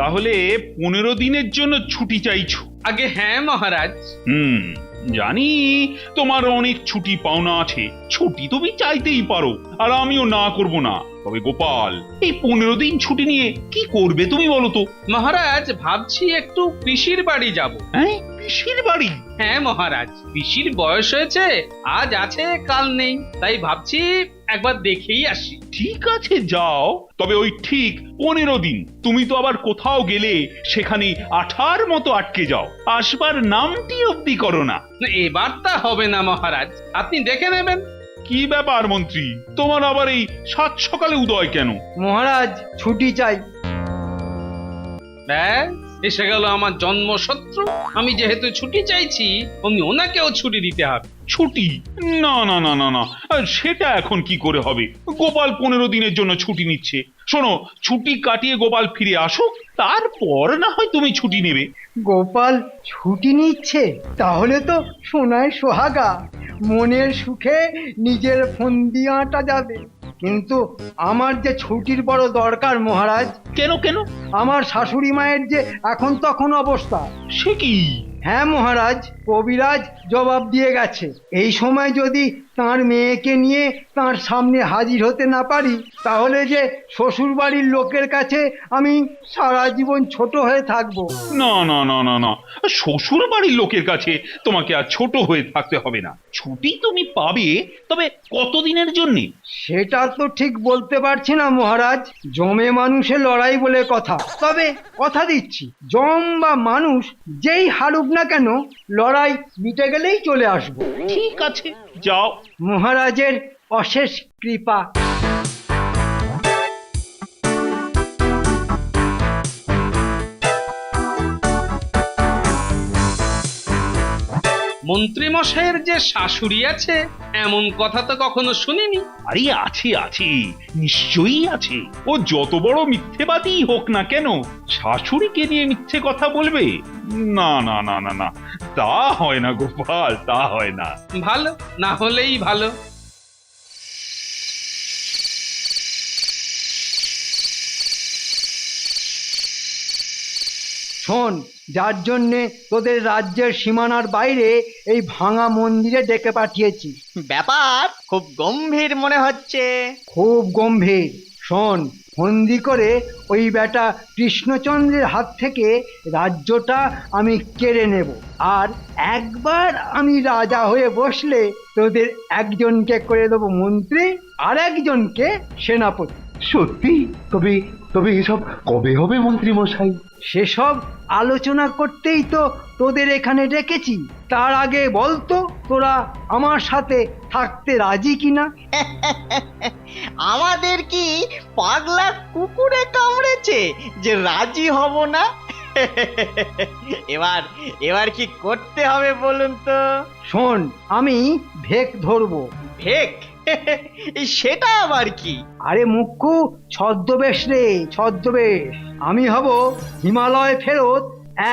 তাহলে 15 দিনের জন্য ছুটি চাইছো? আগে হ্যাঁ মহারাজ। জানি তোমার অনেক ছুটি পাওনা আছে, ছুটি তুমি চাইতেই পারো, আর আমিও না করব না। তবে গোপাল, এই 15 দিন ছুটি নিয়ে কি করবে তুমি বলো তো? মহারাজ ভাবছি একটু পিসির বাড়ি যাব। হ্যাঁ, পিসির বাড়ি? হ্যাঁ মহারাজ, পিসির বয়স হয়েছে, আজ আছে কাল নেই, তাই ভাবছি একবার দেখেই আসি। ঠিক আছে, যাও, তবে ওই ঠিক 15 দিন। তুমি তো আবার কোথাও গেলে সেখানে আঠার মতো আটকে যাও, আসবার নামটি অব্দি করো না। এবার তা হবে না মহারাজ, আপনি দেখে নেবেন। কি ব্যাপার মন্ত্রী, তোমার আবার এই সাত সকালে উদয় কেন? মহারাজ ছুটি চাই। ব্যাস, এসে গেল আমার জন্মশত্রু। আমি যেহেতু ছুটি চাইছি, অমনি ওনাকেও ছুটি দিতে হবে। ছুটি? না না না না না, সেটা এখন কি করে হবে? গোপাল 15 দিনের জন্য ছুটি নিচ্ছে। শোনো, ছুটি কাটিয়ে গোপাল ফিরে আসুক, তারপর না হয় তুমি ছুটি নেবে। গোপাল ছুটি নিচ্ছে? তাহলে তো সোনায় সোহাগা, মনের সুখে নিজের ফন্দি আঁটা যাবে। কিন্তু আমার যে ছুটির বড় দরকার মহারাজ। কেন কেন? আমার শাশুড়ি মায়ের যে এখন তখন অবস্থা। সে কি? হ্যাঁ মহারাজ, কবিরাজ জবাব দিয়ে গেছে, এই সময় যদি তার মেয়েকে নিয়ে তার সামনে হাজির হতে না পারি, তাহলে যে শ্বশুর বাড়ির লোকের কাছে আমি সারা জীবন ছোট হয়ে থাকবো। না না না না না, শ্বশুর বাড়ির লোকের কাছে তোমাকে আর ছোট হয়ে থাকতে হবে না। ছুটি তুমি পাবে, তবে কতদিনের জন্য? সেটা তো ঠিক বলতে পারছি না মহারাজ, জমে মানুষে লড়াই বলে কথা। তবে কথা দিচ্ছি, জম বা মানুষ যেই হারুক না কেন, লড়াই মিটে গেলেই চলে আসবো। ঠিক আছে, যাও। মহারাজের অশেষ কৃপা। মন্ত্রী মশাইয়ের যে শাশুড়ি আছে, এমন কথা তো কখনো শুনিনি। আরে আছে আছে, নিশ্চয়ই আছে। ও যত বড় মিথ্যেবাদী হোক না কেন, শাশুড়িকে নিয়ে মিথ্যে কথা বলবে? না না না না না, তা হয় না গোপাল, তা হয় না। ভালো, না হলেই ভালো। শোন, যার জন্যে তোদের রাজ্যের সীমানার বাইরে এই ভাঙা মন্দিরে ডেকে পাঠিয়েছি। ব্যাপার খুব গম্ভীর মনে হচ্ছে। খুব গম্ভীর। শোন, ফন্দি করে ওই বেটা কৃষ্ণচন্দ্রের হাত থেকে রাজ্যটা আমি কেড়ে নেব, আর একবার আমি রাজা হয়ে বসলে তোদের একজনকে করে দেবো মন্ত্রী, আর একজনকে সেনাপতি। সত্যি? তবে তবে এসব কবে হবে মন্ত্রী মশাই? সেসব আলোচনা করতেই তো তোদের এখানে ডেকেছি। তার আগে বলতো, তোরা আমার সাথে থাকতে রাজি কিনা? আমাদের কি পাগলা কুকুরে কামড়েছে যে রাজি হব না? এবার এবার কি করতে হবে বলুন তো? শোন, আমি ভেক ধরবো। ভেক? সেটা আবার কি? আরে মুখ্য, ছদ্মবেশ রে, ছদ্মবেশ। আমি হব হিমালয় ফেরত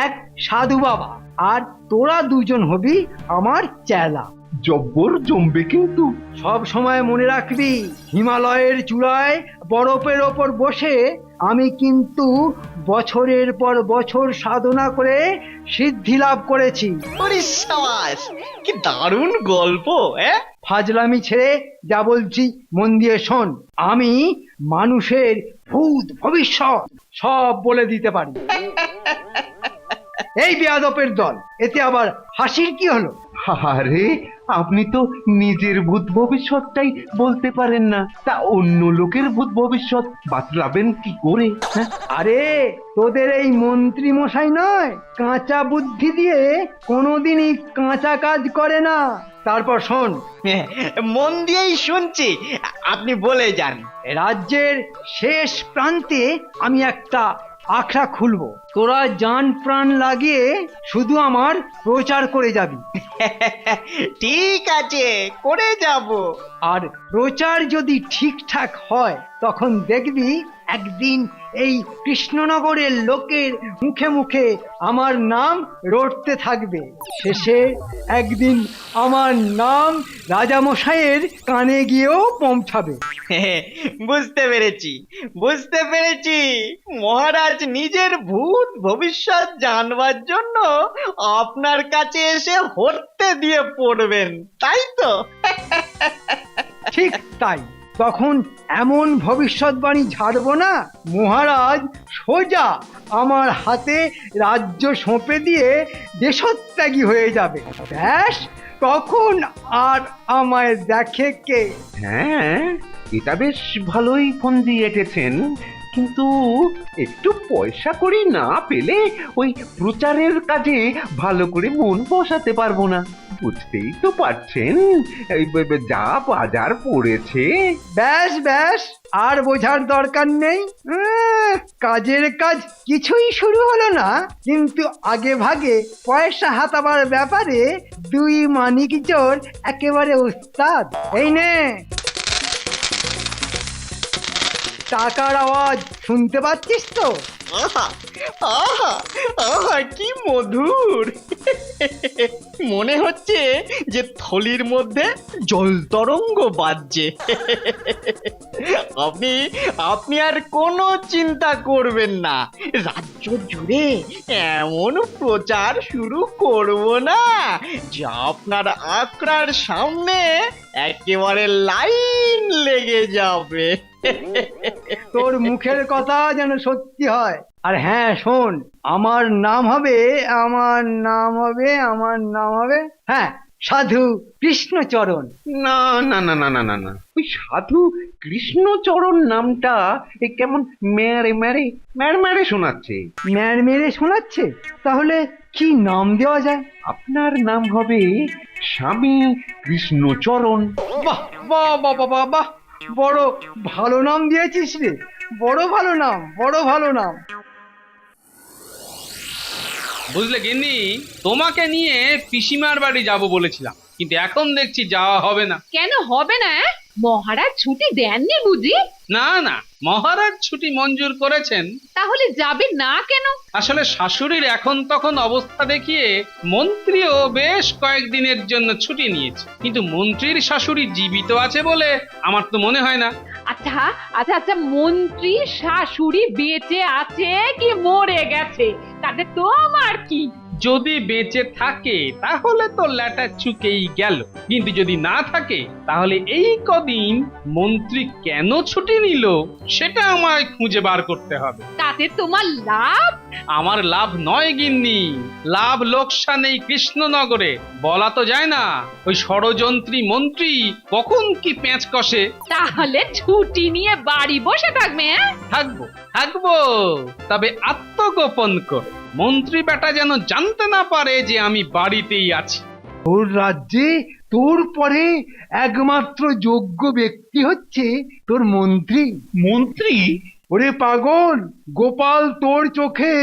এক সাধু বাবা, আর তোরা দুজন হবি আমার চেলা। জব্বর জমবে কিন্তু। সব সময় মনে রাখবি, হিমালয়ের চূড়ায় বরফের ওপর বসে আমি কিন্তু বছরের পর বছর সাধনা করে সিদ্ধি লাভ করেছি। ওরে সাবাস, কি দারুণ গল্প! ফাজলামি ছেড়ে যা বলছি মন দিয়ে শোন। আমি মানুষের ভূত ভবিষ্যৎ সব বলে দিতে পারি। এই বেয়াদপের দল, এতে আবার হাসির কি হলো? আরে, আপনি তো নিজের ভূত ভবিষ্যৎটাই বলতে পারেন না, তা অন্য লোকের ভূত ভবিষ্যৎ বাতলাবেন কি করে? হ্যাঁ? আরে, তোদের এই মন্ত্রী মশাই নয়, কাঁচা বুদ্ধি দিয়ে কোনোদিনই কাঁচা কাজ করে না। তারপর শোন, মন দিয়েই শুনছি, আপনি বলে যান। রাজ্যের শেষ প্রান্তে আমি একটা আখড়া খুলবো, তোরা জান প্রাণ লাগিয়ে শুধু আমার প্রচার করে যাবি। ঠিক আছে, করে যাব। আর প্রচার যদি ঠিকঠাক হয়, তখন দেখবি একদিন এই কৃষ্ণনগরের লোকের মুখে মুখে আমার নাম রটতে থাকবে। শেষে একদিন আমার নাম রাজামশাইয়ের কানে গিয়েও পৌঁছাবে। বুঝতে পেরেছি মহারাজ নিজের ভূত ভবিষ্যৎ জানবার জন্য আপনার কাছে এসে হরতে দিয়ে পড়বেন, তাই তো? ঠিক তাই। তখন এমন ভবিষ্যৎবাণী ঝাড়বো না, মহারাজ সোজা আমার হাতে রাজ্য সঁপে দিয়ে দেশত্যাগী হয়ে যাবে। ব্যাস, তখন আর আমায় দেখে কে? হ্যাঁ, এটা বেশ ভালোই ফন্দি এঁটেছেন, কিন্তু একটু পয়সা করি না পেলে ওই প্রচারের কাজে ভালো করে মন বসাতে পারবো না। বুঝতেই তো পারছেন এই যা বাজার পড়েছে। ব্যাস ব্যাস, আর বোঝার দরকার নেই। কাজের কাজ কিছুই শুরু হলো না, কিন্তু আগে ভাগে পয়সা হাতাবার ব্যাপারে দুই মানিক চোর একেবারে উস্তাদ। এই নে, টাকার আওয়াজ শুনতে পাচ্ছিস তো? আহা আহা আহা, কি মধুর! মনে হচ্ছে যে থলির মধ্যে জল তরঙ্গ বাজছে। আপনি আপনি আর কোনো চিন্তা করবেন না, রাজ্য জুড়ে এমন প্রচার শুরু করব না যা আপনার আখড়ার সামনে একেবারে লাইন লেগে যাবে। তোর মুখের কথা যেন সত্যি হয়। আর হ্যাঁ শোন, আমার নাম হবে হ্যাঁ, সাধু কৃষ্ণচরণ। না না না না না না না, ওই সাধু কৃষ্ণচরণ নামটা কেমন মেরে মেরে মেরে শোনাচ্ছে। মেরে শোনাচ্ছে? তাহলে কি নাম দেওয়া যায়? আপনার নাম হবে স্বামী কৃষ্ণচরণ। বাহ বাহ বাহ বাহ বাহ, বড় ভালো নাম দিয়েছিস রে, বড় ভালো নাম, বড় ভালো নাম। বুঝলে গিন্নি, তোমাকে নিয়ে পিসিমার বাড়ি যাব বলেছিলাম, কিন্তু এখন দেখছি যাওয়া হবে না। কেন হবে না? মহারাজ ছুটি দেননি বুঝি? না না, মহারাজ ছুটি মঞ্জুর করেছেন। তাহলে যাবে না কেন? আসলে শাশুড়ির এখন তখন অবস্থা দেখিয়ে মন্ত্রীও বেশ কয়েকদিনের জন্য ছুটি নিয়েছে, কিন্তু মন্ত্রীর শাশুড়ি জীবিত আছে বলে আমার তো মনে হয় না। আচ্ছা আচ্ছা আচ্ছা, মন্ত্রী শাশুড়ি বেঁচে আছে কি মরে গেছে তাতে তোমার কি? যদি বেঁচে থাকে তাহলে তো ল্যাটা চুকেই গেল, কিন্তু যদি না থাকে তাহলে এই কদিন মন্ত্রী কেন ছুটি নিল সেটা আমায় খুঁজে বার করতে হবে। তাতে তোমার লাভ? আমার লাভ নয় গিন্নি, লাভ লোকসান এই কৃষ্ণনগরে বলা তো যায় না। ওই ষড়যন্ত্রী মন্ত্রী কখন কি পেঁচ কষে। তাহলে ছুটি নিয়ে বাড়ি বসে থাকবে? থাকবো থাকবো, তবে আত্মগোপন করে। মন্ত্রী বেটা যেন জানতে না পারে যে আমি বাড়িতেই আছি। তোর রাজ্যে তোর পরে একমাত্র যোগ্য ব্যক্তি হচ্ছে তোর মন্ত্রী। মন্ত্রী? ওরে পাগল, গোপাল তোর চোখে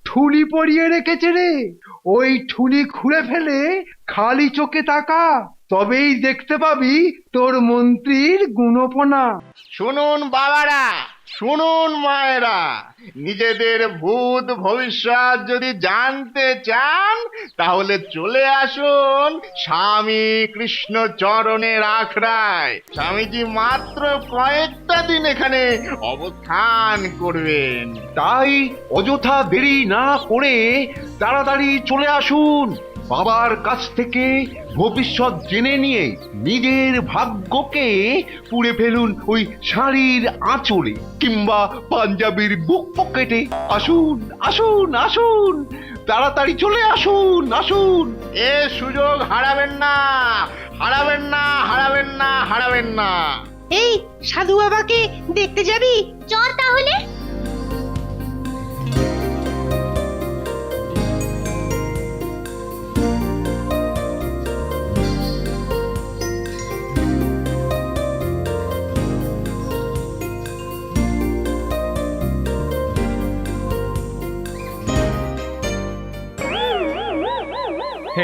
ঠুলি পরিয়ে রেখেছে রে। ওই ঠুলি খুলে ফেলে খালি চোখে তাকা, তবেই দেখতে পাবি তোর মন্ত্রীর গুণপনা। শুনুন বাবারা, শুনুন মায়েরা, নিজেদের ভূত ভবিষ্যৎ যদি জানতে চান তাহলে চলে আসুন স্বামী কৃষ্ণচরণের আখড়ায়। স্বামীজি মাত্র কয়েকটা দিন এখানে অবস্থান করবেন। তাই অযথা দেরি না করে তাড়াতাড়ি চলে আসুন। বাবার কাছ থেকে ভবিষ্যৎ জেনে নিয়ে নিজের ভাগ্যকে পুড়ে ফেলুন ওই শাড়ির আঁচলে কিংবা পাঞ্জাবির বুক পকেটে। আসুন আসুন আসুন, তাড়াতাড়ি চলে আসুন আসুন। এ সুযোগ হারাবেন না, হারাবেন না, হারাবেন না, হারাবেন না। এই সাধু বাবাকে দেখতে যাবি? চল তাহলে।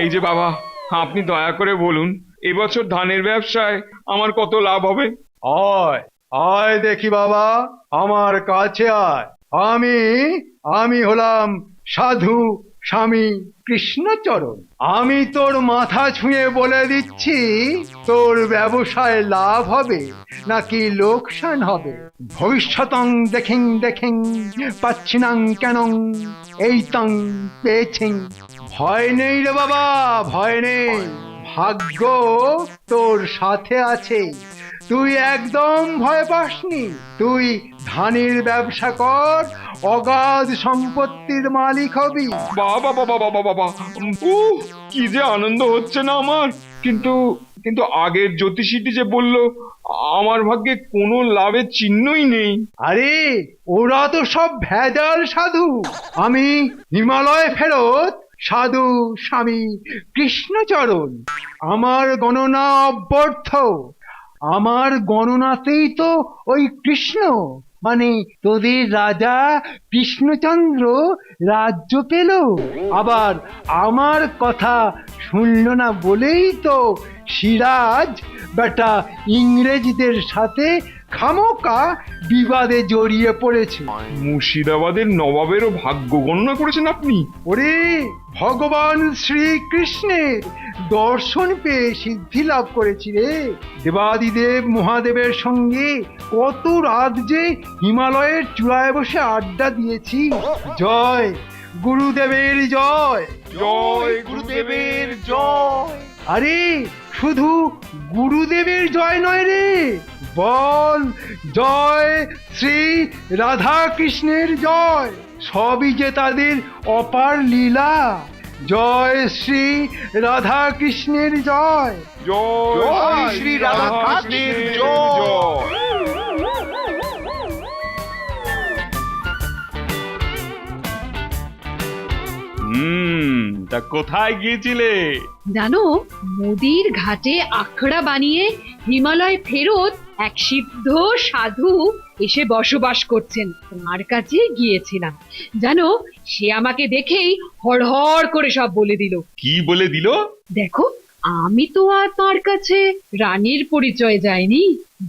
এই যে বাবা, আপনি দয়া করে বলুন এবছর ধানের ব্যবসায় আমার কত লাভ হবে? আয় আয় দেখি বাবা, আমার কাছে আয়। আমি আমি হলাম সাধু স্বামী কৃষ্ণচরণ। আমি তোর মাথা ছুঁয়ে বলে দিচ্ছি, তোর ব্যবসায় লাভ হবে নাকি লোকসান হবে। ভবিষ্যতং দেখিং দেখিং পাচ্ছিনাং কেন এইতং পেয়েছিং। ভয় নেই রে বাবা, ভয় নেই। ভাগ্য তোর সাথে আছে, তুই একদম ভয় পাসনি। তুই ধানের ব্যবসা কর, অগাধ সম্পত্তির মালিক হবি। বাবা বাবা বাবা বাবা, কি যে আনন্দ হচ্ছে না আমার। কিন্তু কিন্তু আগের জ্যোতিষীটি যে বলল আমার ভাগ্যে কোনো লাভের চিহ্নই নেই। আরে ওরা তো সব ভেজাল সাধু। আমি হিমালয় ফেরত সাধু স্বামী কৃষ্ণচরণ। আমার গণনা অব্যর্থ। আমার গণনাতেই তো ওই কৃষ্ণ মানে তোদের রাজা কৃষ্ণচন্দ্র রাজ্য পেল। আবার আমার কথা শুনল না বলেই তো সিরাজ বেটা ইংরেজদের সাথে খামোকা বিবাদে জড়িয়ে পড়েছে। মুর্শিদাবাদের নবাবেরও ভাগ্য গণনা করেছেন আপনি? ওরে ভগবান শ্রীকৃষ্ণের দর্শন পেয়ে সিদ্ধি লাভ করেছি রে। দেবাদিদেব মহাদেবের সঙ্গে কত রাত যে হিমালয়ের চূড়ায় বসে আড্ডা দিয়েছি। জয় গুরুদেবের জয়। জয় গুরুদেবের জয়। আরে শুধু গুরুদেবের জয় নয় রে, বল জয় শ্রী রাধা কৃষ্ণের জয়। সবই যে তাদের অপার লীলা। জয় শ্রী রাধা কৃষ্ণের জয়। জয় শ্রী রাধা কৃষ্ণের জয়। তা কোথায় গিয়েছিলে? জানো, নদীর ঘাটে আখড়া বানিয়ে হিমালয় ফেরত এক সিদ্ধ সাধু এসে বসবাস করছেন, তার কাছে গিয়েছিলাম। জানো, সে আমাকে দেখেই হড়হড় করে সব বলে দিল। কি বলে দিল? দেখো, আমি তো আর তার কাছে রানীর পরিচয় যাইনি,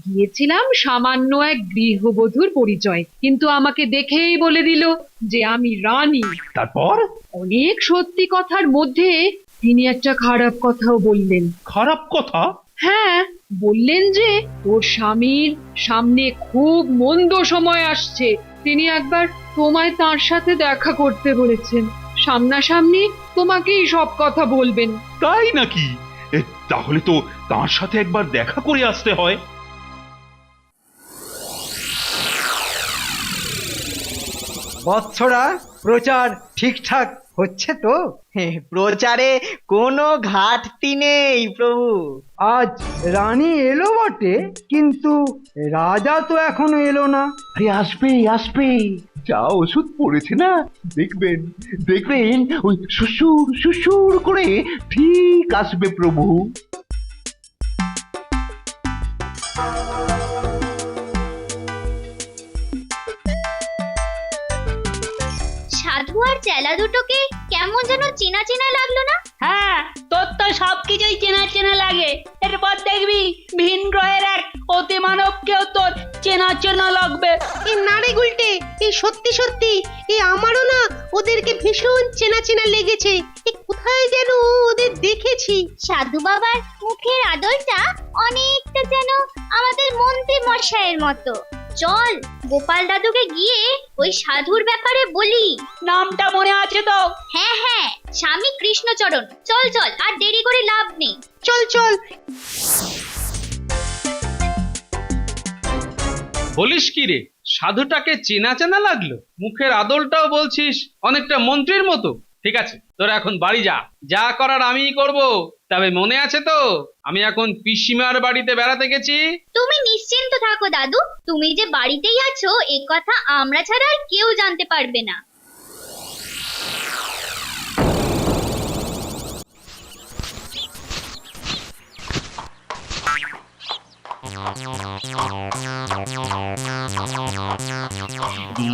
গিয়েছিলাম সামান্য এক গৃহবধূর পরিচয়, কিন্তু আমাকে দেখেই বলে দিল যে আমি রানী। তারপর? অনেক সত্যি কথার মধ্যে তিনি একটা খারাপ কথাও বললেন। খারাপ কথা? হ্যাঁ, বললেন যে তোর স্বামীর সামনে খুব মন্দ সময় আসছে, তিনি একবার তোমায় তার সাথে দেখা করতে বলেছেন, সামনাসামনি তোমাকেই সব কথা বলবেন। তাই নাকি? তাহলে তো তার সাথে একবার দেখা করে আসতে হয়। বৎসরা, প্রচার ঠিকঠাক হচ্ছে তো? প্রচারে কোনো ঘাটতি নেই প্রভু। আজ রানী এলো বটে, কিন্তু রাজা তো এখনো এলো না। আরে আসবে আসবে, যা ওষুধ পড়েছে না, দেখবেন দেখবেন ওই শ্বশুর শ্বশুর করে ঠিক আসবে প্রভু। সাধু আর চেলা দুটোকে কেমন যেন চেনা চেনা লাগলো না? হ্যাঁ, তোর তো সবকিছুই চেনা চেনা লাগে। এরপর দেখবি ভিন গ্রহের এক অতিমানবকেও তোর চেনা চেনা লাগবে। এ না রে গুলটে, এই সত্যি সত্যি এ আমারও না ওদেরকে ভীষণ চেনা চেনা লেগেছে। এ কোথায় যেন ওদের দেখেছি। সাধু বাবার মুখের আদলটা অনেকটা যেন আমাদের মন্ত্রী মশাইয়ের মতো। চল গোপাল দাদুকে গিয়ে ওই সাধুর ব্যাপারে বলি। নামটা মনে আছে তো? হ্যাঁ হ্যাঁ, স্বামী কৃষ্ণচরণ। চল চল, আর দেরি করে লাভ নেই। চল চল। বলিস কি রে, সাধুটাকে চেনা চেনা লাগলো? মুখের আদলটাও বলছিস অনেকটা মন্ত্রীর মতো। ঠিক আছে, তোরা এখন বাড়ি যা, যা করার আমিই করব। তবে মনে আছে তো, আমি এখন পিসিমার বাড়িতে বেড়াতে গেছি। তুমি নিশ্চিন্ত থাকো দাদু, তুমি যে বাড়িতেই আছো এ কথা আমরা ছাড়া আর কেউ জানতে পারবে না।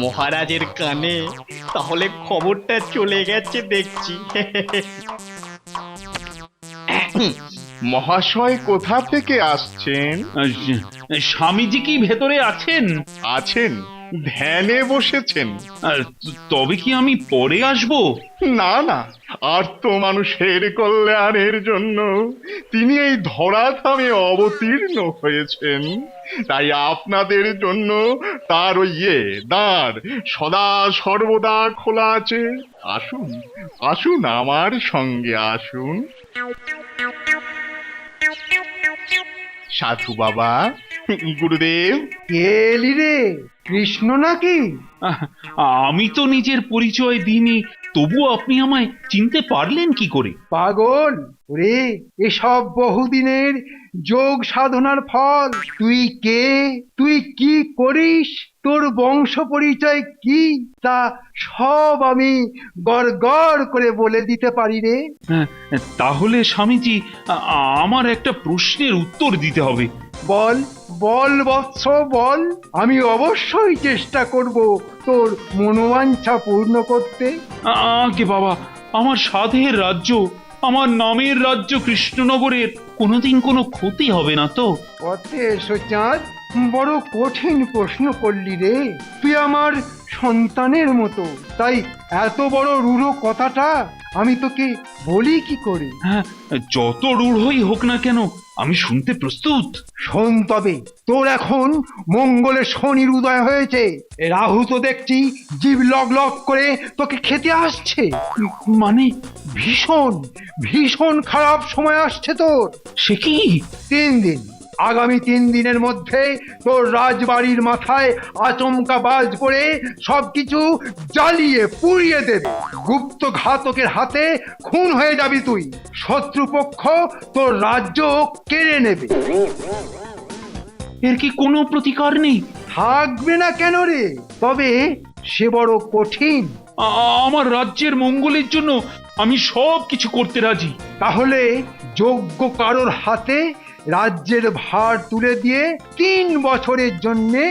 মহারাজের কানে তাহলে খবরটা চলে গেছে দেখছি। মহাশয় কোথা থেকে আসছেন? স্বামীজি কি ভেতরে আছেন? আছেন, ধ্যানে বসেছেন। তবে কি আমি পরে আসবো? না না, আর তো মানুষের কল্যাণের জন্য তিনি এই ধরাধামে অবতীর্ণ হয়েছেন। তাই আপনাদের জন্য তার ওই দ্বার সদা সর্বদা খোলা আছে। আসুন আসুন, আমার সঙ্গে আসুন। সাধু বাবা, গুরুদেব। এলি রে, কৃষ্ণ নাকি? আহ, আমি তো নিজের পরিচয় দিইনি, তবু আপনি আমায় চিনতে পারলেন কি করে? পাগল ওরে, এসব বহুদিনের যোগ সাধনার ফল। তুই কে, তুই কি করিস, তোর বংশ পরিচয় কি, তা সব আমি গড় গড় করে বলে দিতে পারি রে। তাহলে স্বামীজি, আমার একটা প্রশ্নের উত্তর দিতে হবে। বল বল বৎস বল, আমি অবশ্যই চেষ্টা করব তোর মনোবাঞ্ছা পূর্ণ করতে। আগে বাবা, আমার সাধের রাজ্য, আমার নামের রাজ্য কৃষ্ণনগরের কোনোদিন কোনো ক্ষতি হবে না তো? পথে এসো চাঁদ, বড় কঠিন প্রশ্ন করলি রে। তুই আমার সন্তানের মতো, তাই এত বড় রূঢ় কথাটা আমি তোকে বলি কি করে? হ্যাঁ, যত রূঢ়ই হোক না কেন, আমি শুনতে প্রস্তুত। শোন তবে, তোর এখন মঙ্গলে শনির উদয় হয়েছে। রাহু তো দেখছি জীব লগ লগ করে তোকে খেতে আসছে। মানে? ভীষণ ভীষণ খারাপ সময় আসছে তোর। সে কি? 3 দিন, আগামী 3 দিনের মধ্যে তোর রাজবাড়ির মাথায় আচমকা বাজ পড়ে সবকিছু জ্বালিয়ে পুড়িয়ে দেবে। গুপ্ত ঘাতকের হাতে খুন হয়ে যাবি তুই। শত্রুপক্ষ তোর রাজ্য কেড়ে নেবে। এর কি কোনো প্রতিকার নেই? থাকবে না কেন রে? তবে সে বড় কঠিন। আমার রাজ্যের মঙ্গলের জন্য আমি সব কিছু করতে রাজি। তাহলে যোগ্য কারোর হাতে রাজ্যের ভার তুলে দিয়ে 3 বছরের জন্যে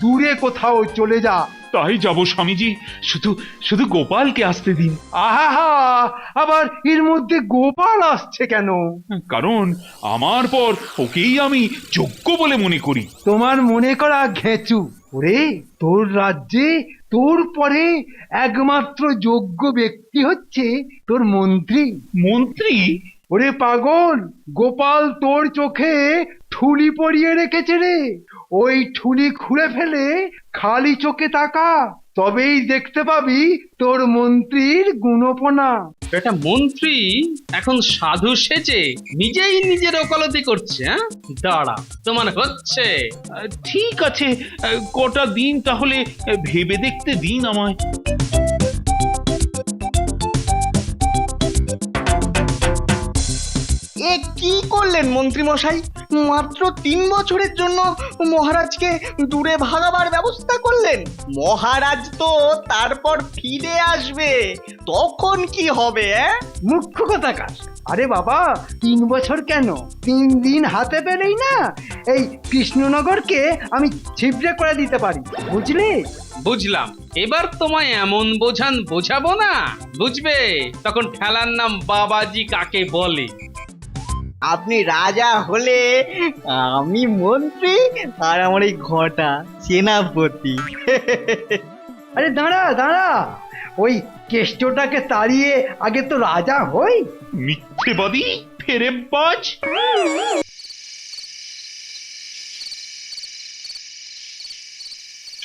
দূরে কোথাও চলে যা। তাই যাব স্বামীজি, শুধু শুধু গোপালকে আসতে দিন। আহা, আবার এর মধ্যে গোপাল আসছে কেন? কারণ আমার পর ওকেই আমি যোগ্য বলে মনে করি। তোমার মনে করা ঘেঁচু। ওরে, তোর রাজ্যে তোর পরে একমাত্র যোগ্য ব্যক্তি হচ্ছে তোর মন্ত্রী। মন্ত্রী? ওরে পাগল, গোপাল তোর চোখে ঠুলি পরিয়ে রেখেছে রে। ওই ঠুলি খুলে ফেলে খালি চোখে তাকা, তবেই দেখতে পাবি তোর মন্ত্রীর গুণপনা। এটা মন্ত্রী এখন সাধু সেজে নিজেই নিজের ওকালতি করছে। দাঁড়া, তোমার হচ্ছে। ঠিক আছে, কটা দিন তাহলে ভেবে দেখতে দিন আমায়। এ কি করলেন মন্ত্রী মশাই? মাত্র 3 বছরের জন্য মহারাজকে দূরে ভাগাবার ব্যবস্থা করলেন। মহারাজ তো তারপর ফিরে আসবে, তখন কি হবে? মুখ্য কথাকার। আরে বাবা, 3 বছর কেন, 3 দিন হাতে পেলেই না এই কৃষ্ণনগরকে আমি ছিপড়ে করে দিতে পারি, বুঝলি? বুঝলাম। এবার তোমায় এমন বোঝাবো না, বুঝবে? তখন খেলার নাম বাবাজি কাকে বলে। আপনি রাজা হলে আমি মন্ত্রী, আর আমার এই ঘটা সেনাপতি। আরে দাঁড়া দাঁড়া, ওই কেষ্টটাকে তাড়িয়ে আগে তো রাজা হই। মিথ্যেবাদী, ফেরেববাজ।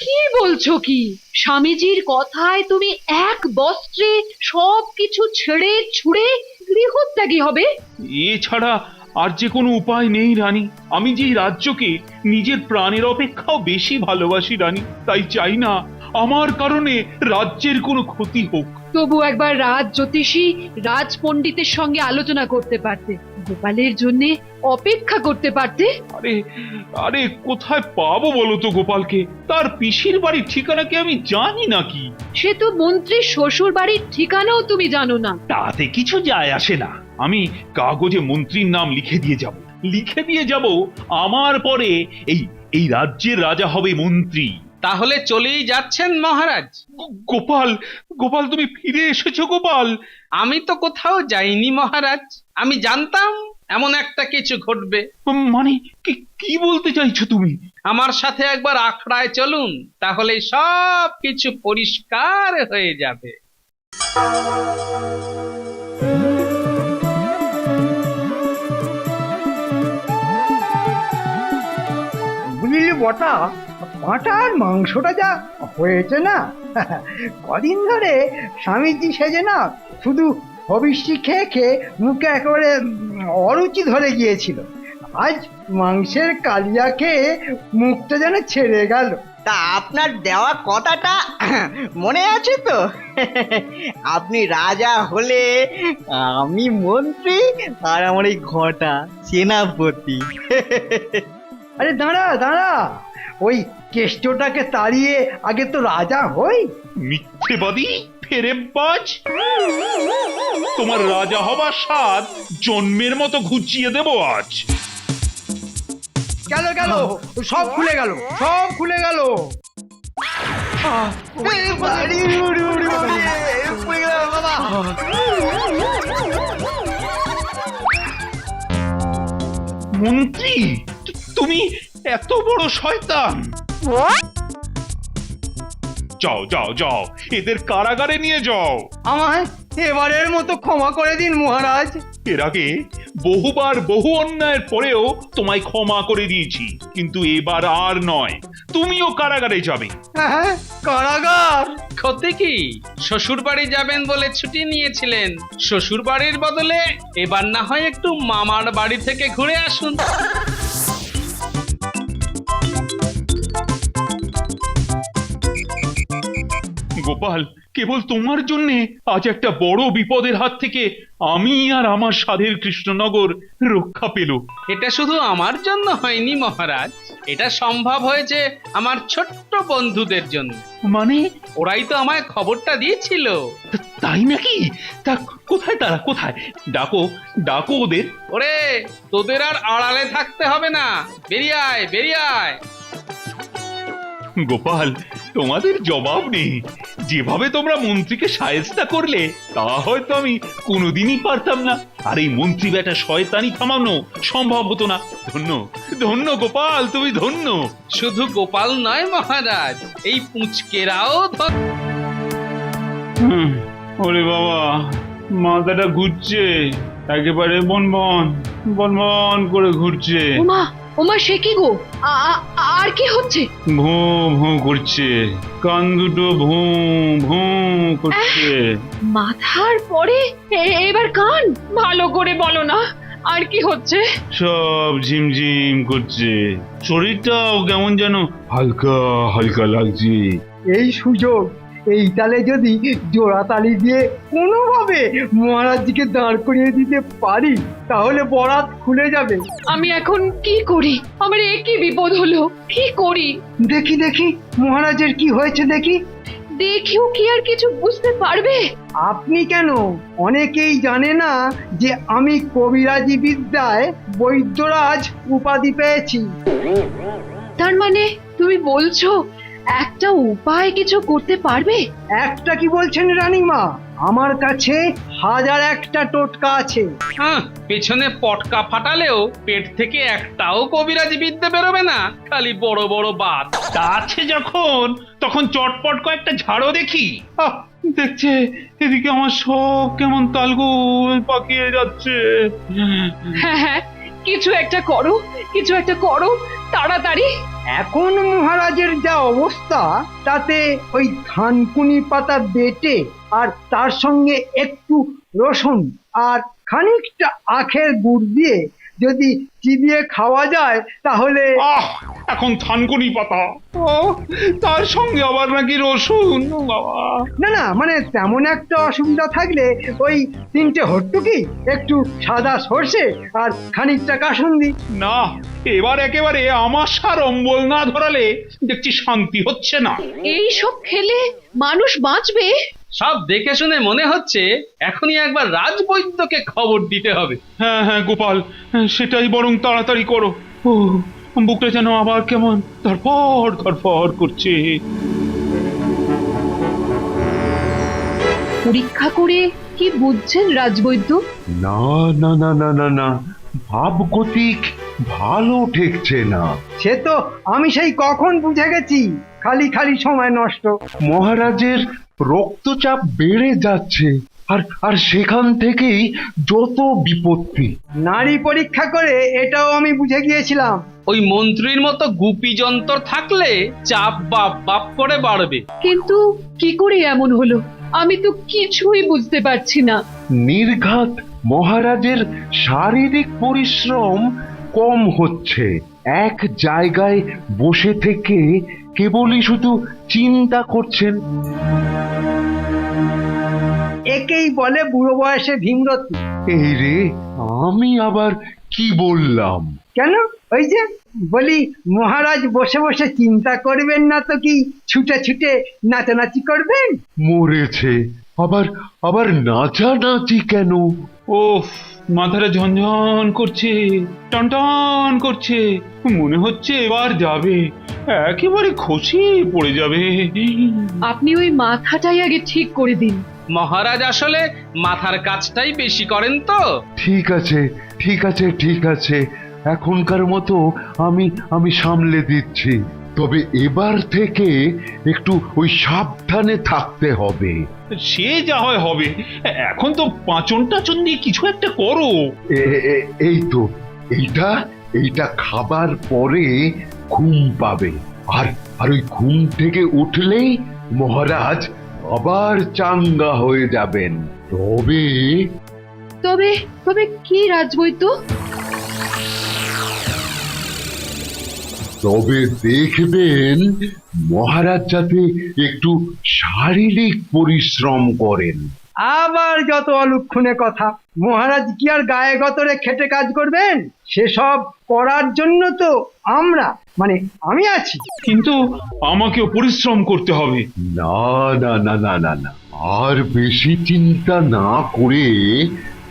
কি বলছো কি? স্বামীজির কথায় তুমি এক বস্ত্রে সবকিছু ছেড়ে ছুড়ে গৃহত্যাগী হবে? এছাড়া আর যে কোনো উপায় নেই রানী। আমি যে রাজ্যকে নিজের প্রাণের অপেক্ষাও বেশি ভালোবাসি রানী, তাই চাই না আমার কারণে রাজ্যের কোনো ক্ষতি হোক। তবু একবার রাজ জ্যোতিষী রাজ পণ্ডিতের সঙ্গে আলোচনা করতে পারতে, গোপালের জন্য অপেক্ষা করতে পারতে। আরে আরে, কোথায় পাবো বলো তো গোপালকে? তার পিসির বাড়ির ঠিকানা কি আমি জানি নাকি? সে তো মন্ত্রীর শ্বশুর বাড়ির ঠিকানাও তুমি জানো না। তাতে কিছু যায় আসে না। আমি কাগজে মন্ত্রীর নাম লিখে দিয়ে যাব আমার পরে এই রাজ্যের রাজা হবে মন্ত্রী। তাহলে চলেই যাচ্ছেন মহারাজ? গোপাল, গোপাল তুমি ফিরে এসেছো গোপাল? আমি তো কোথাও যাইনি মহারাজ। আমি জানতাম এমন একটা কিছু ঘটবে। মানে কি বলতে চাইছো তুমি? আমার সাথে একবার আখড়ায় চলুন, তাহলে সব কিছু পরিষ্কার হয়ে যাবে। বুঝলি বটা, পাঁঠার মাংসটা যা হয়েছে না, কদিন ধরে স্বামীজি সেজে না শুধু হবিষ্যি খেয়ে খেয়ে মুখে একেবারে অরুচি ধরে গিয়েছিল। আজ মাংসের কালিয়া খেয়ে মুখটা যেন ছেড়ে গেল। তা আপনার দেওয়া কথাটা মনে আছে তো? আপনি রাজা হলে আমি মন্ত্রী আর আমার এই ঘটা সেনাপতি। আরে দাঁড়া দাঁড়া, ওই কেষ্টটাকে তাড়িয়ে আগে তো রাজা হই। মিথ্যেবাদী ফেরেববাজ, তোমার রাজা হবার স্বাদ জন্মের মতো ঘুচিয়ে দেব আজ। গেল গেল, সব খুলে গেল, সব খুলে গেল। মন্ত্রী, তুমি এত বড় শয়তান! যাও যাও যাও, এদের কারাগারে নিয়ে যাও। আমায় এবারের মতো ক্ষমা করে দিন মহারাজ। এর আগে বহুবার বহু অন্যায়ের পরেও তোমায় ক্ষমা করে দিয়েছি, কিন্তু এবার আর নয়, তুমিও কারাগারে যাবে। হ্যাঁ, কারাগার? ক্ষতি কি? শ্বশুর বাড়ি যাবেন বলে ছুটি নিয়েছিলেন, শ্বশুর বাড়ির বদলে এবার না হয় একটু মামার বাড়ি থেকে ঘুরে আসুন। গোপাল, কেবল তোমার জন্যে আজ একটা বড় বিপদের হাত থেকে আমি আর আমার সাধের কৃষ্ণনগর রক্ষা পেল। এটা শুধু আমার জন্য হয়নি মহারাজ, এটা সম্ভব হয়েছে আমার ছোট্ট বন্ধুদের জন্য। মানে? ওরাই তো আমায় খবরটা দিয়েছিল। তাই নাকি? তা কোথায় তারা, কোথায়? ডাকো ডাকো ওদের। ওরে, তোদের আর আড়ালে থাকতে হবে না, বেরিয়ে আয় বেরিয়ে আয়। গোপাল, তোমাদের জবাব নেই। যেভাবে তোমরা মন্ত্রীকে সায়স্তা করলে তা হয়তো আমি কোনোদিনই পারতাম না। আর এই মন্ত্রী বেটা শয়তানি থামানো সম্ভব হতো না। ধন্য ধন্য গোপাল, তুমি ধন্য। শুধু গোপাল নয় মহারাজ, এই পুঁচকেরাও ওরে বাবা, মাথাটা ঘুরছে, একেবারে বনবন বনবন করে ঘুরছে। ওমা ওমা, সে কি গো? আর কি হচ্ছে? ভূ ভূ করছে, কান দুটো ভূ ভূ করছে। মাথার পরে এবার কান? ভালো করে বলো না, আর কি হচ্ছে? সব ঝিমঝিম করছে, শরীরটাও কেমন যেন হালকা হালকা লাগছে। এই সুযোগ, এই তালে যদি জোড়াতালি দিয়ে কোনোভাবে মহারাজজিকে দাঁড় করিয়ে দিতে পারি, তাহলে বরাত খুলে যাবে। আমি এখন কি করি? আমার এ কি বিপদ হলো, কি করি? দেখি দেখি মহারাজের কি হয়েছে দেখি। দেখিও কি আর কিছু বুঝতে পারবে? আপনি কেন, অনেকেই জানে না যে আমি কবিরাজি বিদ্যায় বৈদ্যরাজ উপাধি পেয়েছি। তার মানে তুমি বলছো একটা উপায় কিছু করতে পারবে? একটা কি বলছেন রানীমা, আমার কাছে 1001টা টোটকা আছে। পেছনে পটকা ফাটালেও পেট থেকে একটাও কবিরাজি বিদ্যে বেরোবে না, খালি বড় বড় বাত। তা আছে যখন, তখন চটপট কয়েকটা ঝাড়ো দেখি। দেখছে এদিকে আমার সব কেমন তালগোল পাকিয়ে যাচ্ছে। হ্যাঁ হ্যাঁ, কিছু একটা করো, কিছু একটা করো তাড়াতাড়ি। এখন মহারাজের যা অবস্থা, তাতে ওই থানকুনি পাতা বেটে আর তার সঙ্গে একটু রসুন আর খানিকটা আখের গুড় দিয়ে যদি চিবিয়ে খাওয়া যায় তাহলে। এখন থানকুনি পাতা, তার সঙ্গে আবার নাকি রসুন? বাবা, না না, মানে তেমন একটা অসুবিধা থাকলে ওই 3টে হট্টুকি, একটু সাদা সর্ষে আর খানিকটা কাসুন্দি। না, এবার একেবারে আমার সার অম্বল না ধরালে দেখছি শান্তি হচ্ছে না। এই সব খেলে মানুষ বাঁচবে? সব দেখে শুনে মনে হচ্ছে এখনই একবার রাজবৈদ্যকে খবর দিতে হবে। হ্যাঁ হ্যাঁ গোপাল, সেটাই বরং তাড়াতাড়ি করো। বুকটা যেন আবার কেমন ধরফর ধরফর করছে। পরীক্ষা করে কি বুঝছেন রাজবৈদ্য? না না না না না না, ভাবগতিক ভালো ঠেকছে না। সে তো আমি সেই কখন বুঝে গেছি, খালি খালি সময় নষ্ট। মহারাজের রক্তচাপ বেড়ে যাচ্ছে, আর আর সেখান থেকেই যত বিপত্তি। নারী পরীক্ষা করে এটাও আমি বুঝে গিয়েছিলাম। ওই মন্ত্রীর মতো গুপি যন্ত্র থাকলে চাপ বাপ বাপ করে বাড়বে। কিন্তু কি করে এমন হলো আমি তো কিছুই বুঝতে পারছি না। নির্ঘাত মহারাজের শারীরিক পরিশ্রম কম হচ্ছে, এক জায়গায় বসে থেকে কেবলই শুধু চিন্তা করছেন। একেই বলে বুড়ো বয়সে ভীমরতি। এই রে, আমি আবার কি বললাম? কেন? ওই যে বলি, মহারাজ বসে বসে চিন্তা করবেন না তো কি ছুটে ছুটে নাচানাচি করবেন? মরেছে, আবার আবার নাচানাচি কেন? ওফ, মাথাটা ঝনঝন করছে, টনটন করছে, মনে হচ্ছে এবার যাবে, একেবারে খসে পড়ে যাবে। আপনি ওই মাথাটাই আগে ঠিক করে দিন। মহারাজ আসলে মাথার কাজটাই বেশি করেন তো। ঠিক আছে, ঠিক আছে, ঠিক আছে, এখনকার মতো আমি আমি সামলে দিচ্ছি। তবে এবার থেকে একটু ওই সাবধানে থাকতে হবে। সে যা হয় হবে, এখন তো পাঁচন টাচন দিয়ে কিছু একটা করো। এই তো, এইটা এইটা খাবার পরে ঘুম পাবে, আর আর ওই ঘুম থেকে উঠলেই মহারাজ আবার চাঙ্গা হয়ে যাবেন। তবে তবে তবে কি রাজবৈদ্য? তবে দেখবেন মহারাজ যাতে একটু শারীরিক পরিশ্রম করেন। আবার যত অলক্ষণে কথা। মহারাজ কি আর গায়ে গতরে খেটে কাজ করবেন? সেসব করার জন্য তো আমরা, মানে আমি আছি। কিন্তু আমাকেও পরিশ্রম করতে হবে। না না না না না না, আর বেশি চিন্তা না করে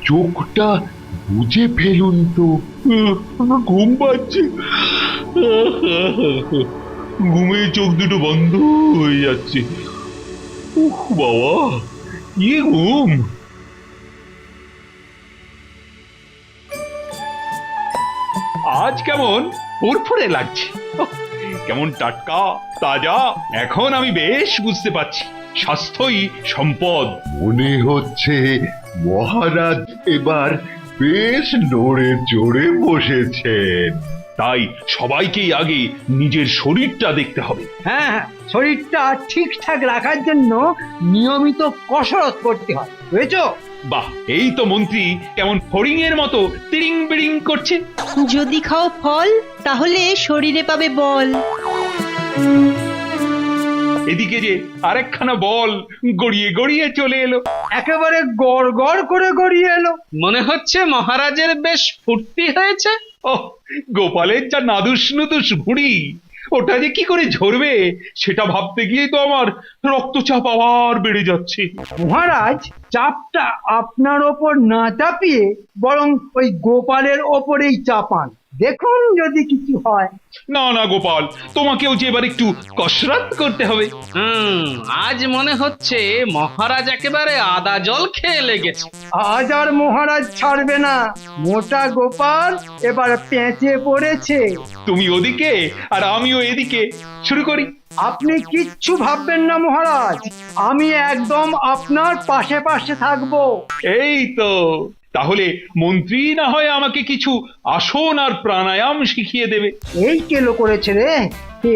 চোখটা বুঝে ফেলুন তো। ঘুম পাচ্ছে, ঘুমে চোখ দুটো বন্ধ হয়ে যাচ্ছে। উহ বাবা, কি ঘুম! আজ কেমন ফুরফুরে লাগছে, কেমন টাটকা তাজা। এখন আমি বেশ বুঝতে পারছি, স্বাস্থ্যই সম্পদ। মনে হচ্ছে মহারাজ এবার বেশ নড়ে চড়ে বসেছেন। তাই সবাইকেই আগে নিজের শরীরটা দেখতে হবে। হ্যাঁ হ্যাঁ, শরীরটা ঠিকঠাক রাখার জন্য নিয়মিত কসরত করতে হয়, বুঝেছো? বাহ, এই তো মন্ত্রী কেমন ফড়িং এর মতো তিরিং বিড়িং করছে। যদি খাও ফল তাহলে শরীরে পাবে বল। এদিকে যে আরেকখানা বল গড়িয়ে গড়িয়ে চলে এলো, একেবারে গড় গড় করে গড়িয়ে এলো। মনে হচ্ছে মহারাজের বেশ ফুর্তি হয়েছে। ওহ, গোপালের যা নাদুস নুদুস ভুঁড়ি, ওটা যে কি করে ঝরবে সেটা ভাবতে গিয়ে তো আমার রক্তচাপ আবার বেড়ে যাচ্ছে। মহারাজ চাপটা আপনার ওপর না চাপিয়ে বরং ওই গোপালের ওপরেই চাপান, দেখুন যদি কিছু হয়। না না গোপাল, তোমাকেও যে এবার একটু কসরত করতে হবে। আজ মনে হচ্ছে মহারাজ একেবারে আদা জল খেয়ে লেগেছে। আজ আর মহারাজ ছাড়বে না, মোটা গোপাল এবার পেঁচে পড়েছে। তুমি ওদিকে আর আমিও এদিকে, শুরু করি। আপনি কিচ্ছু ভাববেন না মহারাজ, আমি একদম আপনার পাশে পাশে থাকবো। এই তো, তাহলে মন্ত্রী না হয় আমাকে কিছু আসন আর প্রাণায়াম শিখিয়ে দেবে। এই কেলো করেছে রে,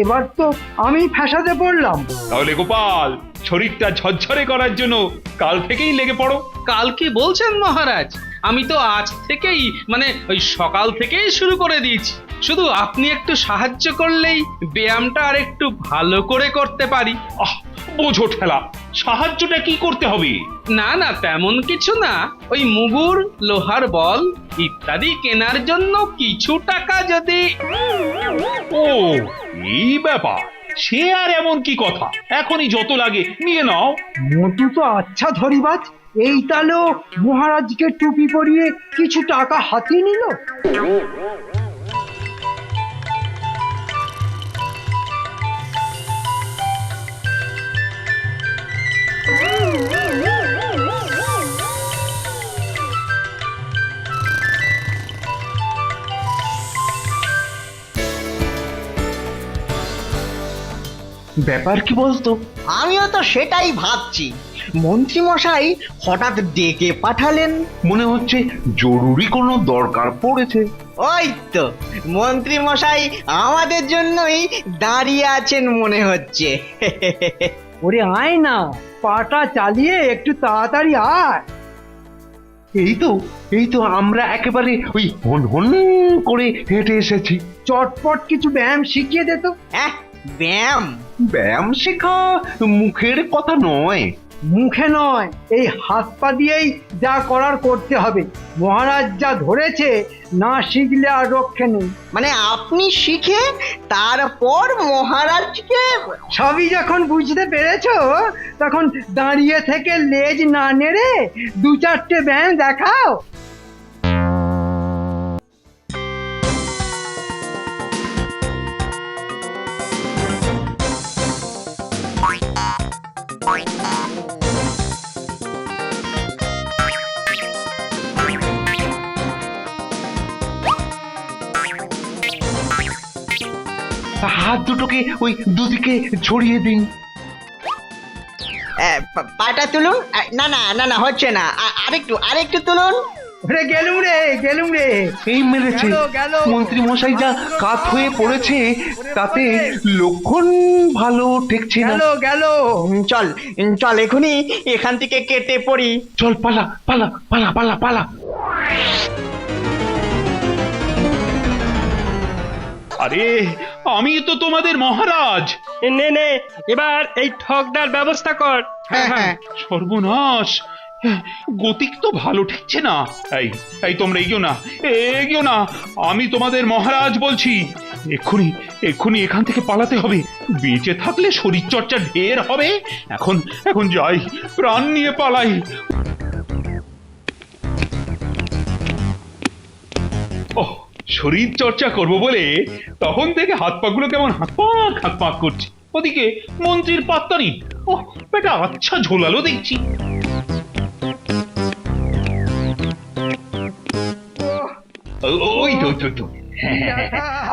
এবার তো আমি ফ্যাসাদে পড়লাম। তাহলে গোপাল, শরীরটা ঝরঝরে করার জন্য কাল থেকেই লেগে পড়ো। কাল কি বলছেন মহারাজ? আমি তো আজ থেকেই, মানে ওই সকাল থেকেই শুরু করে দিয়েছি। শুধু আপনি একটু সাহায্য করলেই ব্যায়ামটা আর একটু ভালো করে করতে পারি। আহ, বোঝো ঠেলা, সাহায্যটা কি করতে হবে? না না, তেমন কিছু না, ওই মুগুর, লোহার বল ইত্যাদি কেনার জন্য কিছু টাকা যদি। ও, এই ব্যাপার। সে আর এমন কি কথা, এখনই যত লাগে নিয়ে নাও। মোটু তো আচ্ছা ধরিবাজ, এই তালেও মহারাজকে টুপি পরিয়ে কিছু টাকা হাতিয়ে নিল। ব্যাপার কি বলতো? আমিও তো সেটাই ভাবছি। মন্ত্রী মশাই হঠাৎ ডেকে পাঠালেন। মনে হচ্ছে জরুরি কোনো দরকার পড়েছে। ওই তো মন্ত্রী মশাই আমাদের জন্যই দাঁড়িয়ে আছেন মনে হচ্ছে। ওরে আয় না, পাটা চালিয়ে একটু তাড়াতাড়ি আয়। এই তো আমরা একেবারে ওই হন হন করে হেঁটে এসেছি। চটপট কিছু ব্যায়াম শিখিয়ে দে তো। হ্যাঁ, ব্যায়াম? ব্যায়াম শেখা মুখের কথা নয়। মুখে নয়, এই হাত পা দিয়েই যা করার করতে হবে। মহারাজ যা ধরেছে, না শিখলে আর রক্ষে নেই। মানে আপনি শিখে তারপর মহারাজকে? সবই যখন বুঝতে পেরেছো, তখন দাঁড়িয়ে থেকে লেজ না নেড়ে দু চারটে ব্যায়াম দেখাও। হাত দুটোকে ওই দুদিকে ছড়িয়ে দিন। পাটা তুলুন। না না না না, হচ্ছে না। আরেকটু তুলুন। ওরে গেলুম রে। এই মেরেছে। গেল। মন্ত্রী মশাই যা কাত হয়ে পড়েছে, তাতে লক্ষণ ভালো ঠেকছে না। গেল। চল এখনই এখান থেকে কেটে পড়ি। চল পালা পালা পালা পালা পালা। আরে আমি তো তোমাদের মহারাজ। নে এবার এই ঠকদার ব্যবস্থা কর। হ্যাঁ। সর্বনাশ, গতিক তো ভালো ঠেকছে না। এই তোমরা এগিও না, আমি তোমাদের মহারাজ বলছি। এক্ষুনি এখান থেকে পালাতে হবে। বেঁচে থাকলে শরীর চর্চা ঢের হবে। এখন যাই, প্রাণ নিয়ে পালাই। ওহ, শরীর চর্চা করব বলে তখন থেকে হাত পাগুলো কেমন হাত পাক করছে। ওদিকে মন্ত্রীর পাত্তা নেই। ওহ, বেটা আচ্ছা ঝোলালো দেখছি। ওই তো হ্যাঁ,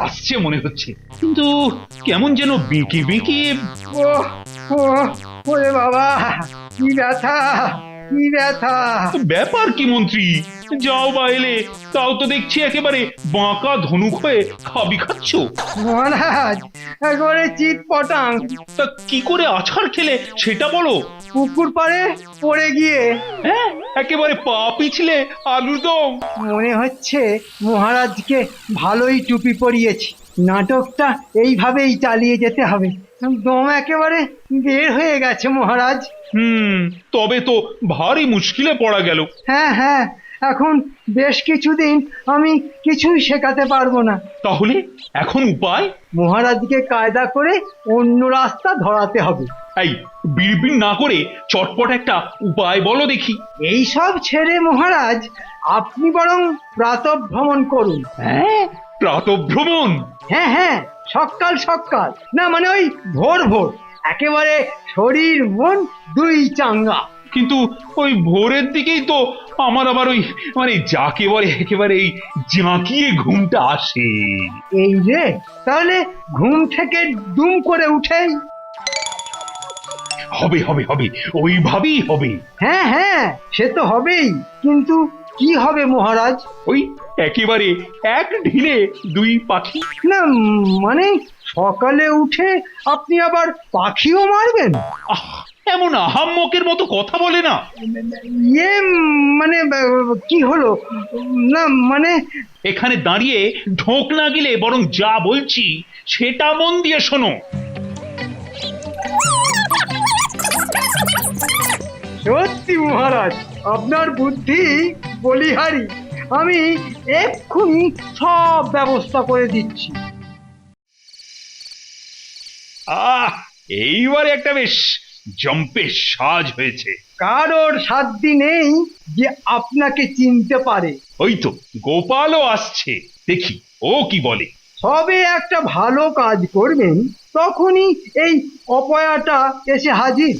আসছে মনে হচ্ছে, কিন্তু কেমন যেন বেঁকে বেঁকে। ওরে বাবা, কি ব্যথা! ব্যাপার কি মন্ত্রী? যাও বা এলে, তাও তো দেখছি একেবারে বাঁকা ধনুক হয়ে খাবি খাচ্ছ। মহারাজ, একবারে চিৎ পটাং। তা কি করে আছাড় খেলে সেটা বলো। পুকুর পাড়ে পড়ে গিয়ে। হ্যাঁ, একেবারে পা পিছলে আলুদম। মনে হচ্ছে মহারাজকে ভালোই টুপি পরিয়েছি। নাটকটা এইভাবেই চালিয়ে যেতে হবে। দম একেবারে বের হয়ে গেছে মহারাজ। তবে তো ভারী মুশকিলে পড়া গেল। হ্যাঁ, এখন বেশ কিছুদিন আমি কিছুই শেখাতে পারবো না। তাহলে এখন উপায়? মহারাজকে কায়দা করে অন্য রাস্তা ধরাতে হবে। এই বিড়বিড় না করে চটপট একটা উপায় বলো দেখি। এই সব ছেড়ে মহারাজ, আপনি বরং প্রাতঃভ্রমণ করুন। হ্যাঁ, প্রাতঃভ্রমণ? হ্যাঁ, সকাল না, মানে ওই ভোর একেবারে শরীর মন দুই চাঙ্গা। কিন্তু ওই ভোরের দিকেই তো আমার আবার ওই মানে যাকে বলে একেবারে এই জাঁকিয়ে ঘুমটা আসে। এই রে, তাহলে ঘুম থেকে দুম করে উঠেই হবে ওইভাবেই হবে। হ্যাঁ, সে তো হবেই, কিন্তু কি হবে মহারাজ? ওই একেবারে এক ঢিলে দুই পাখি। না, মানে সকালে উঠে আপনি আবার পাখিও মারবেন? এমন আহাম্মকের মতো কথা বলে না। মানে কি হলো? না মানে এখানে দাঁড়িয়ে ঢোক না গেলে বরং যা বলছি সেটা মন দিয়ে শোনো। সত্যি মহারাজ, আপনার বুদ্ধি বলিহারি। আমি এক্ষুনি সব ব্যবস্থা করে দিচ্ছি। এইবারে একটা বেশ জম্পেশ সাজ হয়েছে। কারোর সাধ্য নেই যে আপনাকে চিনতে পারে। ওই তো গোপালও আসছে, দেখি ও কি বলে। সবে একটা ভালো কাজ করবেন, তখনই এই অপয়াটা এসে হাজির।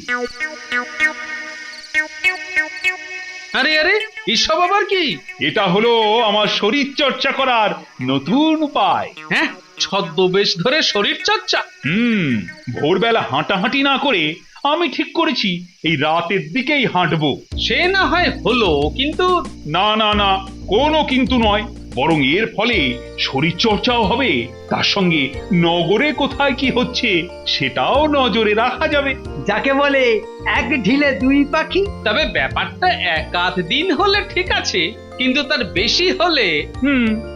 আরে এসব আবার কি? এটা হলো আমার শরীর চর্চা করার নতুন উপায়। হ্যাঁ, ছদ্মবেশ ধরে শরীর চর্চা। ভোরবেলা হাঁটাহাঁটি না করে আমি ঠিক করেছি এই রাতের দিকেই হাঁটবো। সে না হয় হলো, কিন্তু না না না, কোনো কিন্তু নয়, বরং এর ফলে শরীর চর্চাও হবে, তার সঙ্গে নগরে কোথায় কি হচ্ছে সেটাও নজরে রাখা যাবে। যাকে বলে এক ঢিলে দুই পাখি। তবে ব্যাপারটা একাধ দিন হলে ঠিক আছে, কিন্তু তার বেশি হলে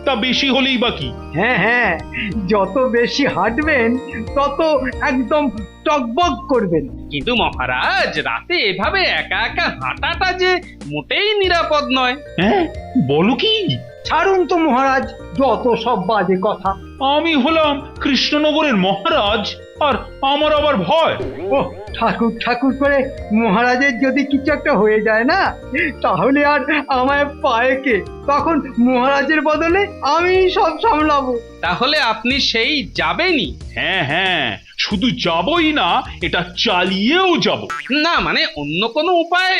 তা বেশি হলেই বাকি। হ্যাঁ হ্যাঁ, যত বেশি হাঁটবেন তত একদম টকবক করবেন। কিন্তু মহারাজ, রাতে এভাবে একা একা হাঁটাটা যে মোটেই নিরাপদ নয়। হ্যাঁ, বলো কি? ছাড়ুন তো মহারাজ, যত সব বাজে কথা। আমি হলাম কৃষ্ণনগরের মহারাজ, আর আমার আবার ভয়? ও ঠাকুর ঠাকুর করে মহারাজের যদি কিছু একটা হয়ে যায় না, তাহলে আর আমায় পায় কে? তখন মহারাজের বদলে আমি সব সামলাবো। তাহলে আপনি সেই যাবেনই? হ্যাঁ হ্যাঁ, শুধু যাবই না, এটা চালিয়েও যাব। না মানে অন্য কোনো উপায়?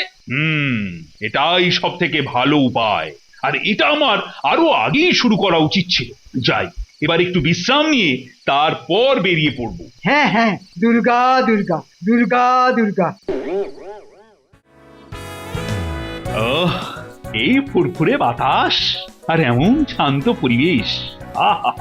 এটাই সব থেকে ভালো উপায়, আর এটা আমার আরো আগেই শুরু করা উচিত ছিল। যাই, এবার একটু বিশ্রাম নিয়ে তারপর বেরিয়ে পড়বো। হ্যাঁ হ্যাঁ, দুর্গা দুর্গা দুর্গা দুর্গা। এই ফুরফুরে বাতাস আর এমন শান্ত পরিবেশ, আহা,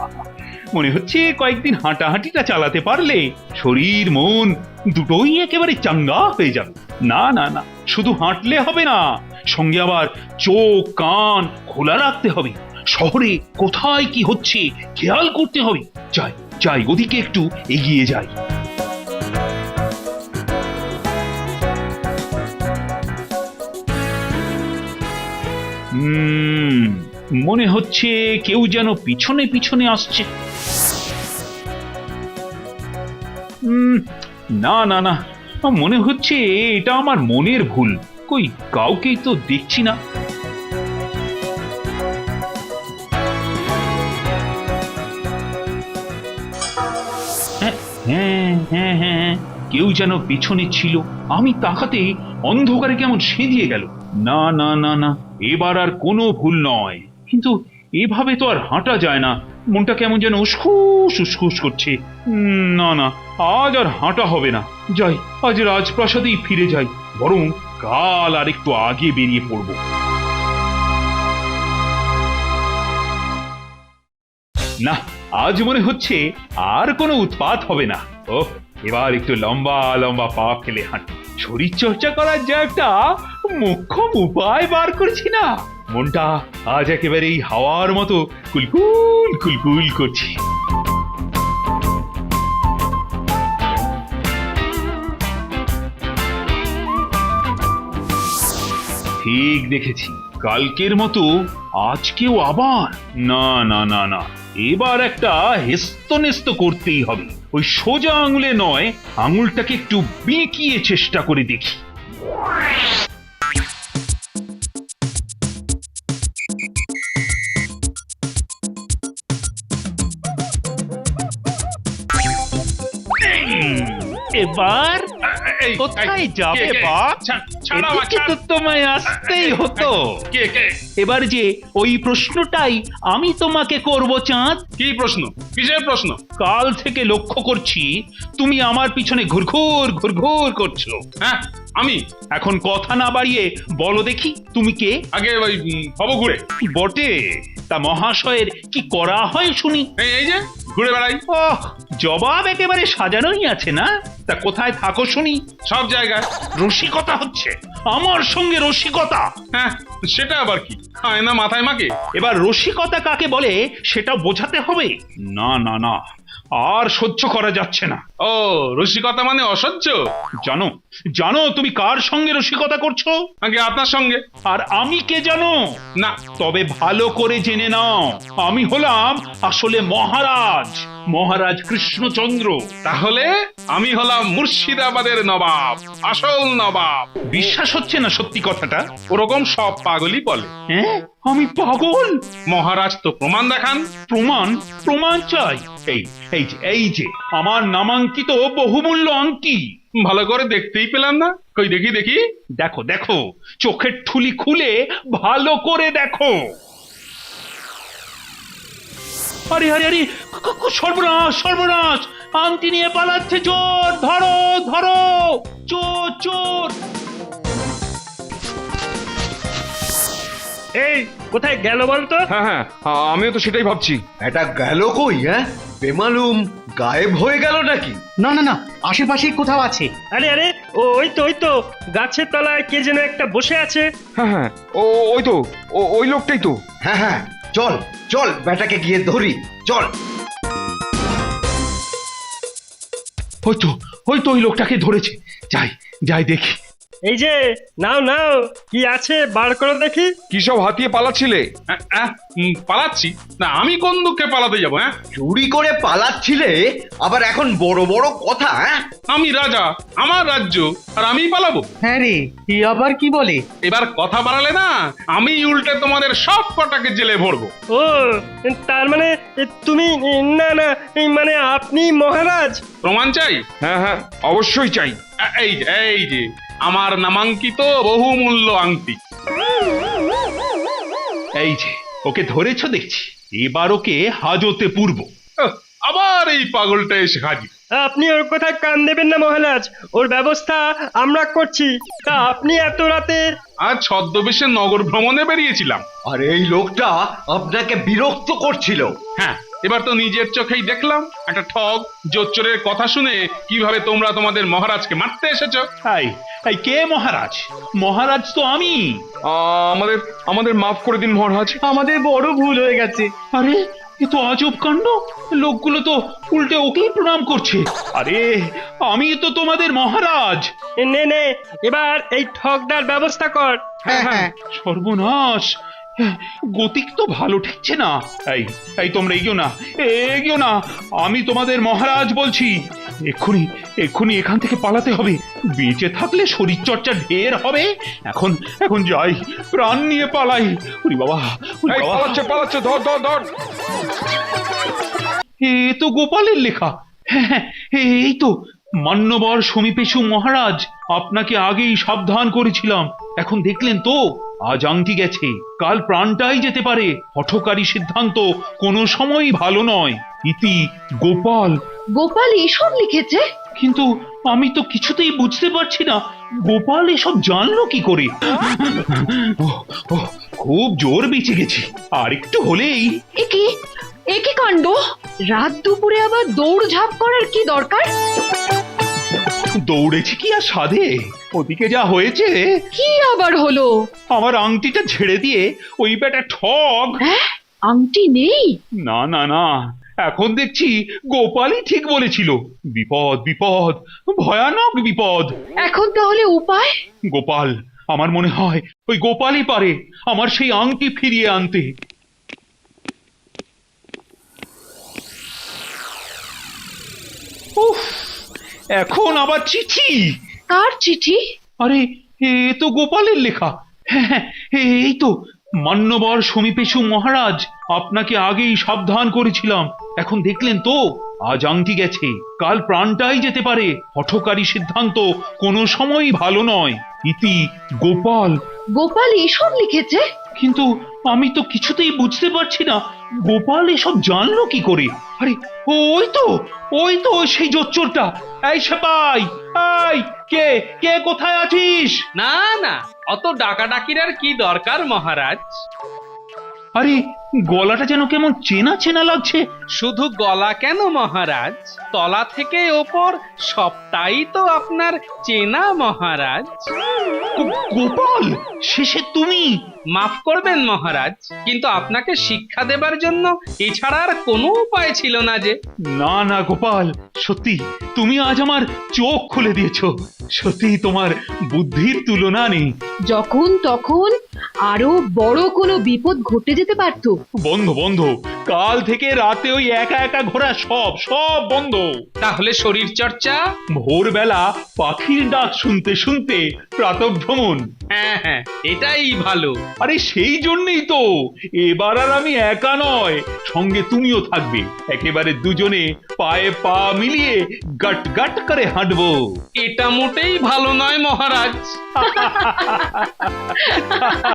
মনে হচ্ছে কয়েকদিন হাঁটাহাঁটিটা চালাতে পারলে শরীর মন দুটোই একেবারে চাঙ্গা হয়ে যাবে। না না না, শুধু হাঁটলে হবে না, সঙ্গে আবার চোখ কান খোলা রাখতে হবে। শহরে কোথায় কি হচ্ছে খেয়াল করতে হবে। যাই যাই, ওদিকে একটু এগিয়ে যাই। মনে হচ্ছে কেউ যেন পিছনে পিছনে আসছে। না না না, মনে হচ্ছে এটা আমার মনের ভুল। কই, কাউকেই তো দেখছি না। হ্যাঁ হ্যাঁ হ্যাঁ, কেউ যেন পেছনে ছিল। আমি তাকাতে অন্ধকারে কেমন সেঁধিয়ে গেল। না না না না, এবার আর কোনো ভুল নয়। কিন্তু এভাবে তো আর হাঁটা যায় না, মনটা কেমন যেন উসখুস উসখুস করছে। না না, আজ আর হাঁটা হবে না। যাই, আজ রাজপ্রাসাদেই ফিরে যাই, বরং কাল আর একটু আগে বেরিয়ে পড়ব। না, আজ মনে হচ্ছে আর কোনো উৎপাত হবে না। ও, এবার একটু লম্বা লম্বা পা ফেলে হাঁটি। শরীর চর্চা করার যা একটা মোক্ষম উপায় বার করছি না, মনটা আজ একেবারে এই হাওয়ার মতো কুলকুল কুলকুল করছে। ঠিক দেখেছি, কালকের মতো আজকেও আবার। না না না না, এবার একটা হেস্তনেস্ত করতেই হবে। ওই সোজা আঙুলে নয়, আঙুলটাকে একটু বেঁকিয়ে চেষ্টা করে দেখি। এবার কোথায় যাবে বাপ? এদিকে তো তোমায় আসতেই হতো। এবার যে ওই প্রশ্নটাই আমি তোমাকে করব চাঁদ। কি প্রশ্ন? কিসের প্রশ্ন? কাল থেকে লক্ষ্য করছি তুমি আমার পিছনে ঘুরঘুর ঘুরঘুর করছো। হ্যাঁ, আমি? এখন কথা না বাড়িয়ে বলো দেখি, তুমি কে? আগে ওই হব ঘুরে। বটে, তা মহাশয়ের কি করা হয় শুনি? এই যে ঘুরে বেড়াই। ওহ, জবাব একেবারে সাজানোই আছে না। তা কোথায় থাকো শুনি? সব জায়গায়। রসিকতা হচ্ছে, আমার সঙ্গে রসিকতা? হ্যাঁ, সেটা আবার কি? খায় না মাথায় মাকে। এবার রসিকতা কাকে বলে সেটা বোঝাতে হবে। না না না, আর সহ্য করা যাচ্ছে না। ও, রসিকতা মানে অসহ্য? জানো জানো তুমি কার সঙ্গে রসিকতা করছো? আগে আপনার সঙ্গে। আর আমি কে জানো? না। তবে ভালো করে জেনে নাও, আমি হলাম আসলে মহারাজ, মহারাজ কৃষ্ণচন্দ্র। তাহলে আমি হলাম মুর্শিদাবাদের নবাব, আসল নবাব। বিশ্বাস হচ্ছে না সত্যি কথাটা? ওরকম সব পাগলই বলে। হ্যাঁ, আমি পাগল? মহারাজ তো প্রমাণ দেখান। প্রমাণ? প্রমাণ চাই? এই যে আমার নামাঙ্কিত বহুমূল্য আংটি। ভালো করে দেখতেই পেলাম না। কই দেখি দেখি। দেখো দেখো, চোখের ঠুলি খুলে ভালো করে দেখো। আরে আরে আরে সর্বনাশ সর্বনাশ, আংটি নিয়ে পালাচ্ছে চোর, ধরো ধরো, চোর চোর। এই কোথায় গেল বলতো? হ্যাঁ হ্যাঁ, আমিও তো সেটাই ভাবছি। এটা গেল কই? হ্যাঁ, বেমালুম গায়েব হয়ে গেল নাকি? না না না, আশেপাশেই কোথাও আছে। আরে আরে, ওই তো গাছের তলায় কে যেন একটা বসে আছে। হ্যাঁ হ্যাঁ, ওই তো, ওই লোকটাই তো। হ্যাঁ হ্যাঁ, চল চল বেটাকে গিয়ে ধরি, চল। ওই তো ওই লোকটাকে ধরেছে, যাই যাই দেখি। এই যে নাও নাও, কি আছে বার করে দেখি। কি সব হাতিয়ে পালাচ্ছিলে? পালাচ্ছি না, আমি কোন দুঃখে পালাতে যাবো? হ্যাঁ, চুরি করে পালাচ্ছিলে, আবার এখন বড় বড় কথা। হ্যাঁ, আমি রাজা, আমার রাজ্য, আর আমিই পালাবো? হ্যাঁ রে, ই আবার কি বলে? এবার কথা বাড়ালে না, আমি উল্টে তোমাদের সব কটাকে জেলে ভরবো। ও তার মানে তুমি, না না, মানে আপনি মহারাজ? প্রমাণ চাই? হ্যাঁ হ্যাঁ, অবশ্যই চাই। এই যে আমার নামাঙ্কিত বহুমূল্য আংটি, এই যে ওকে ধরেছ দেখছি, এবার ওকে হাজতে পূর্ব। আবার এই পাগলটা এসে হাজির। আপনি ওর কথায় কান দেবেন না মহারাজ, ওর ব্যবস্থা আমরা করছি। তা আপনি এত রাতে? আজ ছদ্মবেশে নগর ভ্রমণে বেরিয়েছিলাম। আর এই লোকটা আপনাকে বিরক্ত করছিল। হ্যাঁ, এবার তো নিজের চোখেই দেখলাম একটা ঠগ জোচ্চোরের কথা শুনে কিভাবে তোমরা তোমাদের মহারাজকে মারতে এসেছো। এই কে মহারাজ? মহারাজ তো আমি। আমাদের মাফ করে দিন মহারাজ, আমাদের বড় ভুল হয়ে গেছে। আরে এ তো আজব কাণ্ড, লোকগুলো তো উল্টে ওকেই প্রণাম করছে। আরে আমি তো তোমাদের মহারাজ। নে নে, এবার এই ঠগটার ব্যবস্থা কর। হ্যাঁ হ্যাঁ, সর্বনাশ, গতিক তো ভালো ঠেকছে না। এই তোমরা এগিও না, আমি তোমাদের মহারাজ বলছি। এক্ষুনি এখান থেকে পালাতে হবে, বেঁচে থাকলে শরীর চর্চা ঢের হবে। এখন যাই, প্রাণ নিয়ে পালাই। ওরে বাবা, পালাচ্ছে, ধর ধর ধর। এ তো গোপালের লেখা। হ্যাঁ, এই তো, মান্যবর সমীপেশু মহারাজ, আপনাকে আগেই সাবধান করেছিলাম, এখন দেখলেন তো আজ আংটি গেছে, কাল প্রাণটাই যেতে পারে। হঠকারী সিদ্ধান্ত কোনো সময়ই ভালো নয়। ইতি গোপাল। গোপাল এসব লিখেছে? কিন্তু আমি তো কিছুতেই বুঝতে পারছি না, গোপাল এসব জানলো কি করে? খুব জোর বেঁচে গেছি, আর একটু হলেই। একি কাণ্ড, রাত দুপুরে আবার দৌড়ঝাঁপ করার কি দরকার? দৌড়েছি কি আর সাধে, ওদিকে যা হয়েছে। কি আবার হলো? আমার আংটিটা ছেড়ে দিয়ে ওই বেটা ঠগ। আংটি নেই? না না না, এখন দেখছি গোপালই ঠিক বলেছিল। বিপদ বিপদ, ভয়ানক বিপদ। এখন তাহলে উপায়? গোপাল, আমার মনে হয় ওই গোপালই পারে আমার সেই আংটি ফিরিয়ে আনতে। উফ, এখন আবার চিঠি। কার চিঠি? আরে এ তো গোপালের লেখা। হ্যাঁ, এই তো, মান্যবর সমীপেশু মহারাজ, আপনাকে আগেই সাবধান করেছিলাম, এখন দেখলেন তো আজ আংটি গেছে, কাল প্রাণটাই যেতে পারে। হঠকারী সিদ্ধান্ত কোনো সময়ই ভালো নয়। ইতি গোপাল। গোপাল এসব লিখেছে? কিন্তু আমি তো কিছুতেই বুঝতে পারছি না, গোপাল এসব জানলো কি করে? আরে ওই তো সেই জোচ্চোরটা। এই সেপাই, কে কোথায় আছিস? না না, অত ডাকাডাকির আর কি দরকার মহারাজ? আরে গলাটা যেন কেমন চেনা চেনা লাগছে। শুধু গলা কেন মহারাজ, তলা থেকে ওপর সবটাই তো আপনার চেনা মহারাজ। গোপাল, শেষে তুমি? মাফ করবেন মহারাজ, কিন্তু আপনাকে শিক্ষা দেবার জন্য এছাড়া আর কোনো উপায় ছিল না যে। না না গোপাল, সত্যি তুমি আজ আমার চোখ খুলে দিয়েছো। সত্যি তোমার বুদ্ধির তুলনা নেই। যখন তখন আরো বড় কোনো বিপদ ঘটে যেতে পারতো। বন্ধ, কাল থেকে রাতে ওই একা একা ঘোরা সব বন্ধ। তাহলে শরীর চর্চা? ভোরবেলা পাখির ডাক শুনতে শুনতে প্রাতঃভ্রমণ। হ্যাঁ, এটাই ভালো। আরে সেই জন্যই তো এবার আর আমি একা নয়, সঙ্গে তুমিও থাকবে। একেবারে দুজনে পায়ে পা মিলিয়ে গাট গাট করে হাঁটবো। এটা মোটেই ভালো নয় মহারাজ।